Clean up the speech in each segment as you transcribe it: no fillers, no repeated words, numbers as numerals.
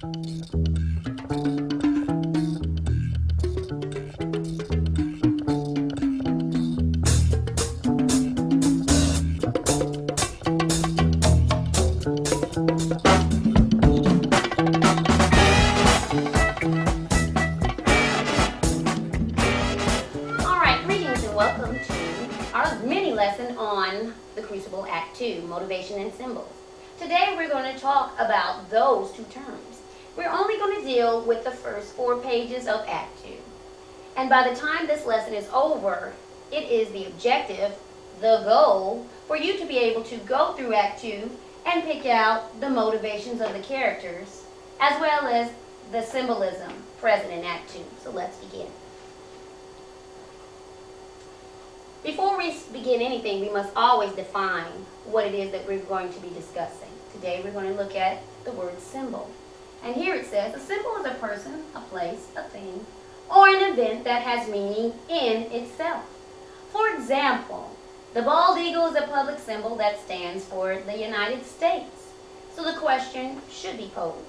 Welcome to our mini lesson on the Crucible Act 2, Motivation and Symbols. Today we're going to talk about those two terms. We're only going to deal with the first 4 pages of Act 2. And by the time this lesson is over, it is the objective, the goal, for you to be able to go through Act 2 and pick out the motivations of the characters, as well as the symbolism present in Act 2. So let's begin. Before we begin anything, we must always define what it is that we're going to be discussing. Today we're going to look at the word symbol. And here it says, a symbol is a person, a place, a thing, or an event that has meaning in itself. For example, the bald eagle is a public symbol that stands for the United States. So the question should be posed,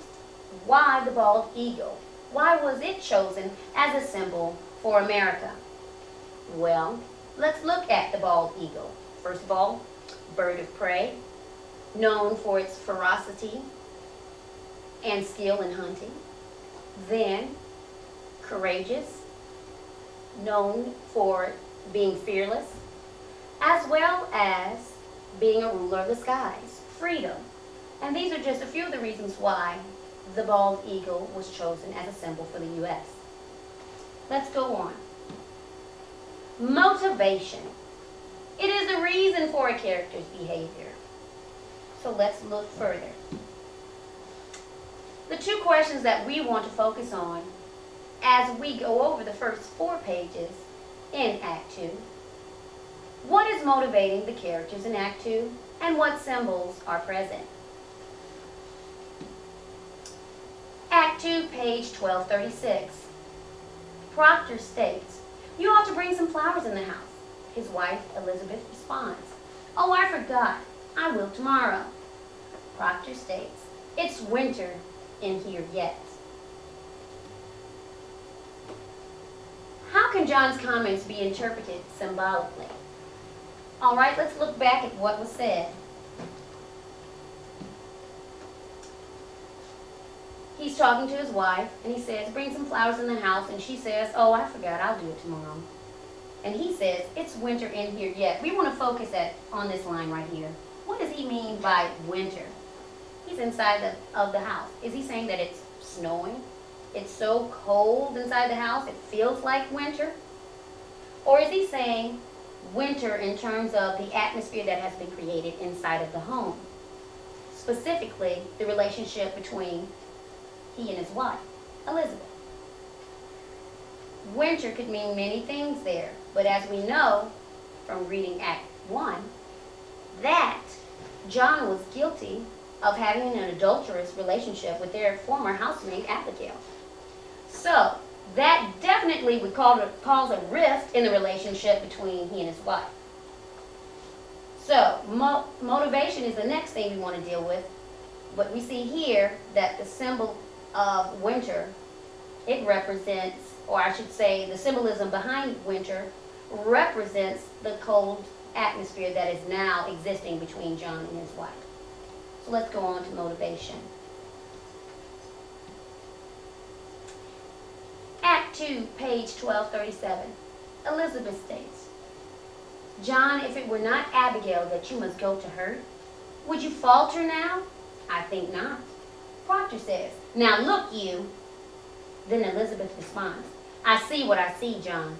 why the bald eagle? Why was it chosen as a symbol for America? Well, let's look at the bald eagle. First of all, bird of prey, known for its ferocity and skill in hunting. Then, courageous, known for being fearless, as well as being a ruler of the skies, freedom. And these are just a few of the reasons why the bald eagle was chosen as a symbol for the U.S. Let's go on. Motivation. It is the reason for a character's behavior. So let's look further. The 2 questions that we want to focus on as we go over the first 4 pages in Act 2. What is motivating the characters in Act 2, and what symbols are present? Act 2, page 1236. Proctor states, "You ought to bring some flowers in the house." His wife, Elizabeth, responds, "Oh, I forgot. I will tomorrow." Proctor states, "It's winter in here yet." How can John's comments be interpreted symbolically? All right, let's look back at what was said. He's talking to his wife, and he says, "Bring some flowers in the house," and she says, "Oh, I forgot, I'll do it tomorrow." And he says, "It's winter in here yet." We want to focus on this line right here. What does he mean by winter? He's inside of the house. Is he saying that it's snowing? It's so cold inside the house, it feels like winter? Or is he saying winter in terms of the atmosphere that has been created inside of the home? Specifically, the relationship between he and his wife, Elizabeth. Winter could mean many things there, but as we know from reading Act 1, that John was guilty of having an adulterous relationship with their former housemate, Abigail. So, that definitely would cause a rift in the relationship between he and his wife. So, motivation is the next thing we want to deal with, but we see here that the symbol of winter, it represents, or I should say the symbolism behind winter represents the cold atmosphere that is now existing between John and his wife. So let's go on to motivation. Act 2, page 1237. Elizabeth states, "John, if it were not Abigail that you must go to her, would you falter now? I think not." Proctor says, "Now look you." Then Elizabeth responds, "I see what I see, John."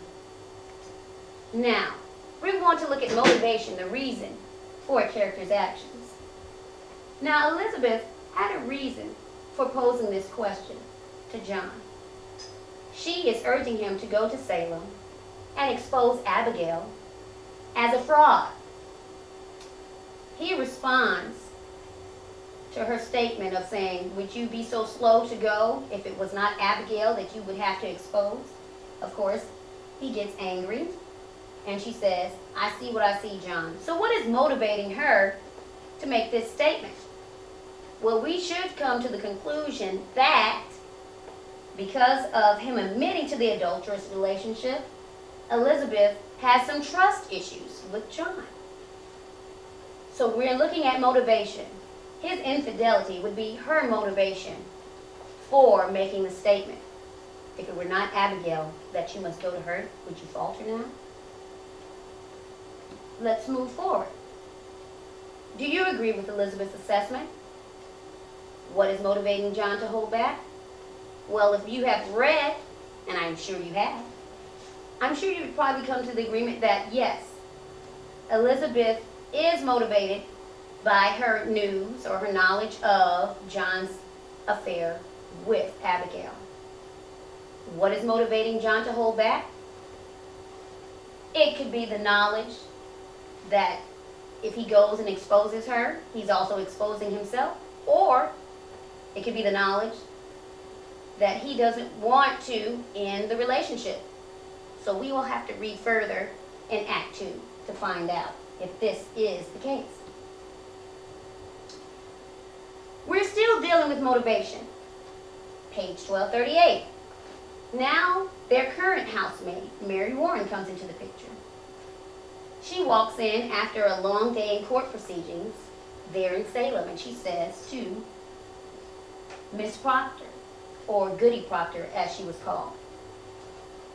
Now, we're going to look at motivation, the reason for a character's actions. Now, Elizabeth had a reason for posing this question to John. She is urging him to go to Salem and expose Abigail as a fraud. He responds to her statement of saying, "Would you be so slow to go if it was not Abigail that you would have to expose?" Of course, he gets angry, and she says, "I see what I see, John." So what is motivating her to make this statement? Well, we should come to the conclusion that because of him admitting to the adulterous relationship, Elizabeth has some trust issues with John. So we're looking at motivation. His infidelity would be her motivation for making the statement. If it were not Abigail that you must go to her, would you falter now? Let's move forward. Do you agree with Elizabeth's assessment? What is motivating John to hold back? Well, if you have read, and I'm sure you have, I'm sure you would probably come to the agreement that yes, Elizabeth is motivated by her news or her knowledge of John's affair with Abigail. What is motivating John to hold back? It could be the knowledge that if he goes and exposes her, he's also exposing himself. Or it could be the knowledge that he doesn't want to end the relationship. So we will have to read further in Act 2 to find out if this is the case. We're still dealing with motivation. Page 1238. Now, their current housemaid, Mary Warren, comes into the picture. She walks in after a long day in court proceedings there in Salem, and she says to Miss Proctor, or Goody Proctor as she was called,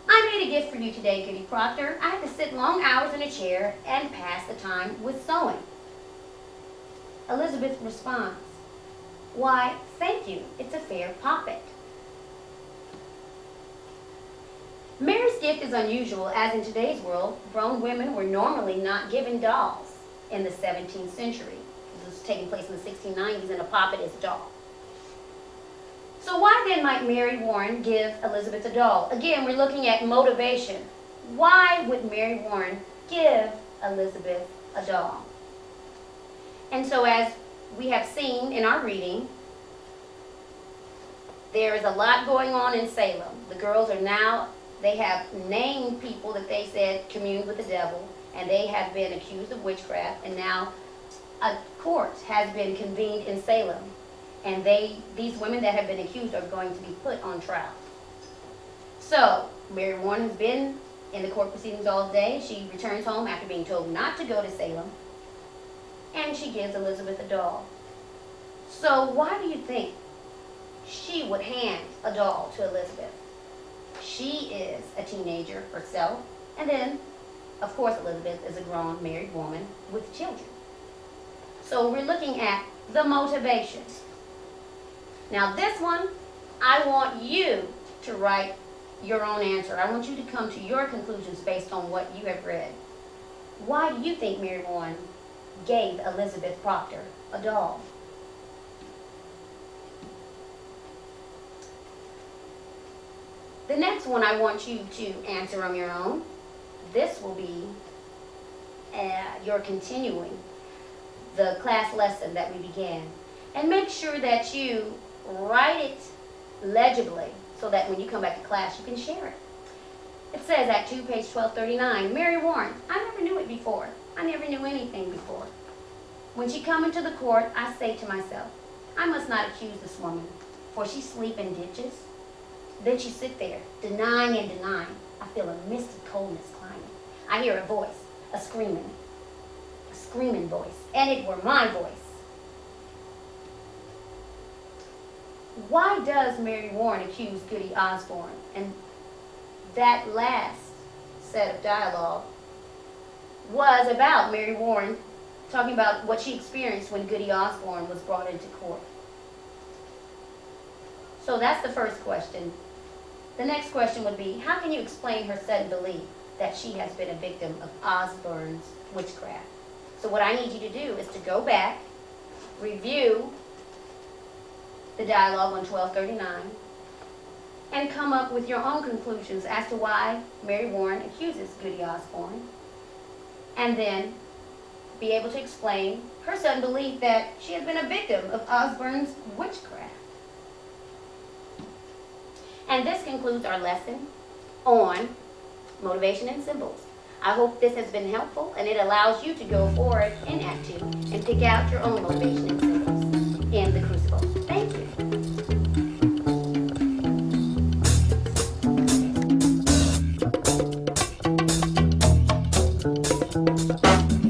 "I made a gift for you today, Goody Proctor. I had to sit long hours in a chair and pass the time with sewing." Elizabeth responds, "Why, thank you. It's a fair poppet." Mary's gift is unusual, as in today's world, grown women were normally not given dolls in the 17th century. This was taking place in the 1690s, and a poppet is a doll. So why then might Mary Warren give Elizabeth a doll? Again, we're looking at motivation. Why would Mary Warren give Elizabeth a doll? And so as we have seen in our reading, there is a lot going on in Salem. The girls are now, they have named people that they said communed with the devil, and they have been accused of witchcraft, and now a court has been convened in Salem, and these women that have been accused are going to be put on trial. So Mary Warren has been in the court proceedings all day. She returns home after being told not to go to Salem, and she gives Elizabeth a doll. So why do you think she would hand a doll to Elizabeth? She is a teenager herself, and then, of course, Elizabeth is a grown married woman with children. So we're looking at the motivation. Now this one, I want you to write your own answer. I want you to come to your conclusions based on what you have read. Why do you think Mary Warren gave Elizabeth Proctor a doll? The next one I want you to answer on your own. This will be your continuing the class lesson that we began. And make sure that you write it legibly so that when you come back to class you can share it. It says Act 2, page 1239, Mary Warren, I never knew it before. I never knew anything before. When she come into the court, I say to myself, I must not accuse this woman, for she sleep in ditches. Then she sit there, denying and denying. I feel a misty coldness climbing. I hear a voice, a screaming voice, and it were my voice. Why does Mary Warren accuse Goody Osborne? And that last set of dialogue was about Mary Warren talking about what she experienced when Goody Osborne was brought into court. So that's the first question. The next question would be, how can you explain her sudden belief that she has been a victim of Osborne's witchcraft? So what I need you to do is to go back, review the dialogue on 1239, and come up with your own conclusions as to why Mary Warren accuses Goody Osborne, and then be able to explain her sudden belief that she has been a victim of Osborne's witchcraft. And this concludes our lesson on motivation and symbols. I hope this has been helpful, and it allows you to go forward in Act 2 and pick out your own motivation and symbols in the Crucible. Bye.